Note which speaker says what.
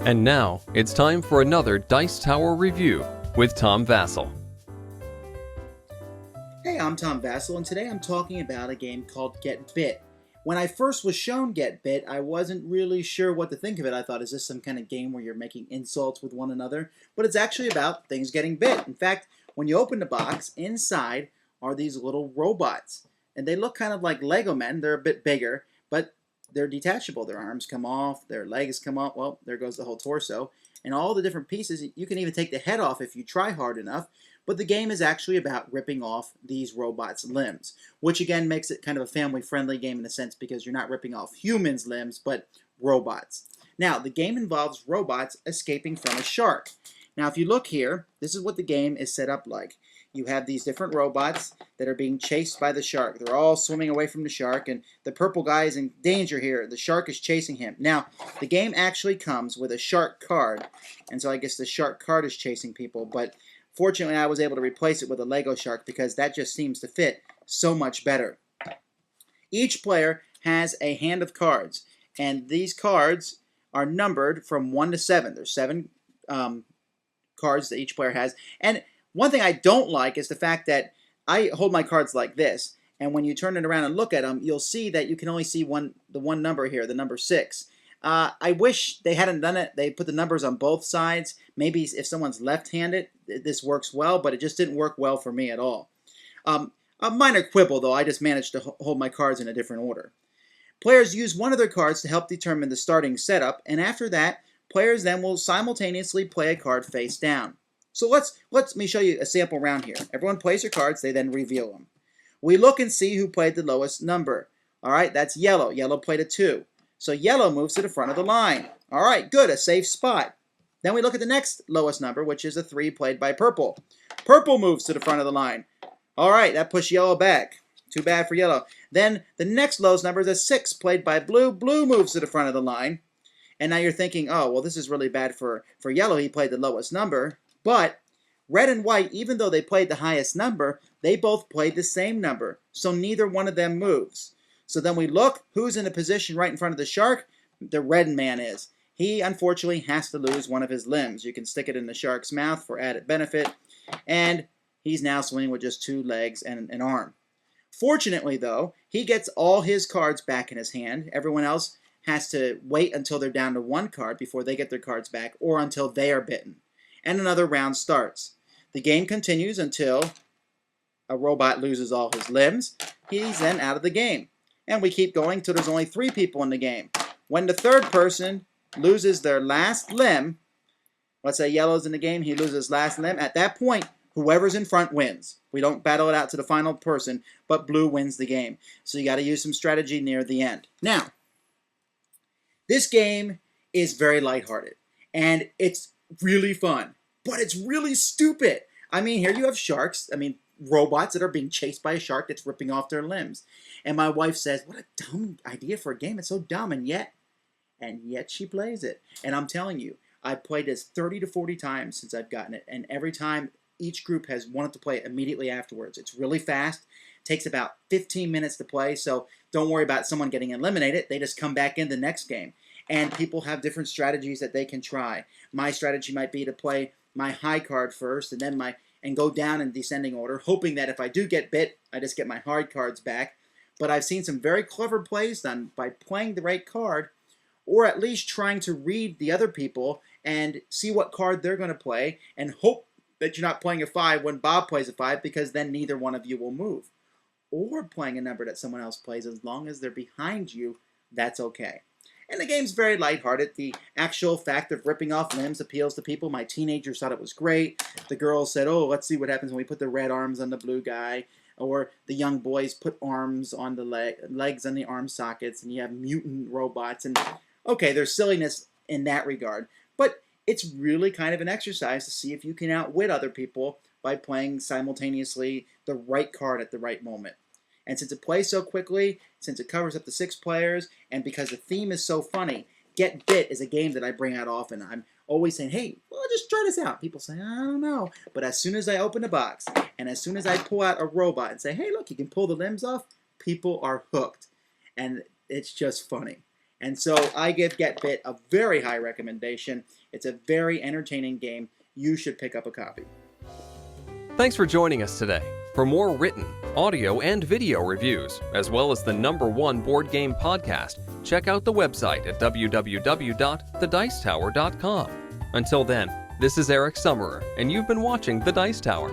Speaker 1: And now, it's time for another Dice Tower review with Tom Vasel.
Speaker 2: Hey, I'm Tom Vasel, and today I'm talking about a game called Get Bit. When I first was shown Get Bit, I wasn't really sure what to think of it. I thought, is this some kind of game where you're making insults with one another? But it's actually about things getting bit. In fact, when you open the box, inside are these little robots. And they look kind of like Lego men. They're a bit bigger, but they're detachable. Their arms come off, their legs come off. Well, there goes the whole torso. And all the different pieces, you can even take the head off if you try hard enough. But the game is actually about ripping off these robots' limbs, which again makes it kind of a family-friendly game in a sense because you're not ripping off humans' limbs, but robots. Now, the game involves robots escaping from a shark. Now, if you look here, this is what the game is set up like. You have these different robots that are being chased by the shark. They're all swimming away from the shark, and the purple guy is in danger here. The shark is chasing him. Now, the game actually comes with a shark card, and so I guess the shark card is chasing people, but fortunately I was able to replace it with a Lego shark because that just seems to fit so much better. Each player has a hand of cards, and these cards are numbered from 1 to 7. There's 7 cards that each player has, and one thing I don't like is the fact that I hold my cards like this, and when you turn it around and look at them, you'll see that you can only see the one number here, the number 6. I wish they hadn't done it. They put the numbers on both sides. Maybe if someone's left-handed, this works well, but it just didn't work well for me at all. A minor quibble, though. I just managed to hold my cards in a different order. Players use one of their cards to help determine the starting setup, and after that, players then will simultaneously play a card face down. So let me show you a sample round here. Everyone plays their cards, they then reveal them. We look and see who played the lowest number. All right, that's yellow. Yellow played a 2. So yellow moves to the front of the line. All right, good, a safe spot. Then we look at the next lowest number, which is a 3 played by purple. Purple moves to the front of the line. All right, that pushed yellow back. Too bad for yellow. Then the next lowest number is a 6 played by blue. Blue moves to the front of the line. And now you're thinking, oh, well, this is really bad for yellow. He played the lowest number. But red and white, even though they played the highest number, they both played the same number. So neither one of them moves. So then we look, who's in a position right in front of the shark? The red man is. He, unfortunately, has to lose one of his limbs. You can stick it in the shark's mouth for added benefit. And he's now swimming with just 2 legs and an arm. Fortunately, though, he gets all his cards back in his hand. Everyone else has to wait until they're down to 1 card before they get their cards back or until they are bitten. And another round starts. The game continues until a robot loses all his limbs. He's then out of the game. And we keep going until there's only 3 people in the game. When the third person loses their last limb, let's say yellow's in the game, he loses his last limb. At that point, whoever's in front wins. We don't battle it out to the final person, but blue wins the game. So you got to use some strategy near the end. Now, this game is very lighthearted, and it's really fun, but it's really stupid. I mean, here you have sharks, robots that are being chased by a shark that's ripping off their limbs. And my wife says, what a dumb idea for a game. It's so dumb, and yet she plays it. And I'm telling you, I've played this 30 to 40 times since I've gotten it, and every time each group has wanted to play it immediately afterwards. It's really fast. It takes about 15 minutes to play, so don't worry about someone getting eliminated. They just come back in the next game. And people have different strategies that they can try. My strategy might be to play my high card first and go down in descending order, hoping that if I do get bit, I just get my hard cards back. But I've seen some very clever plays done by playing the right card, or at least trying to read the other people and see what card they're going to play, and hope that you're not playing a 5 when Bob plays a 5, because then neither one of you will move. Or playing a number that someone else plays, as long as they're behind you, that's okay. And the game's very lighthearted. The actual fact of ripping off limbs appeals to people. My teenagers thought it was great. The girls said, oh, let's see what happens when we put the red arms on the blue guy. Or the young boys put arms on the legs on the arm sockets, and you have mutant robots. And okay, there's silliness in that regard. But it's really kind of an exercise to see if you can outwit other people by playing simultaneously the right card at the right moment. And since it plays so quickly, since it covers up to 6 players, and because the theme is so funny, Get Bit is a game that I bring out often. I'm always saying, hey, well, just try this out. People say, I don't know. But as soon as I open the box, and as soon as I pull out a robot and say, hey, look, you can pull the limbs off, people are hooked. And it's just funny. And so I give Get Bit a very high recommendation. It's a very entertaining game. You should pick up a copy.
Speaker 1: Thanks for joining us today. For more written, audio, and video reviews, as well as the #1 board game podcast, check out the website at www.thedicetower.com. Until then, this is Eric Summerer, and you've been watching The Dice Tower.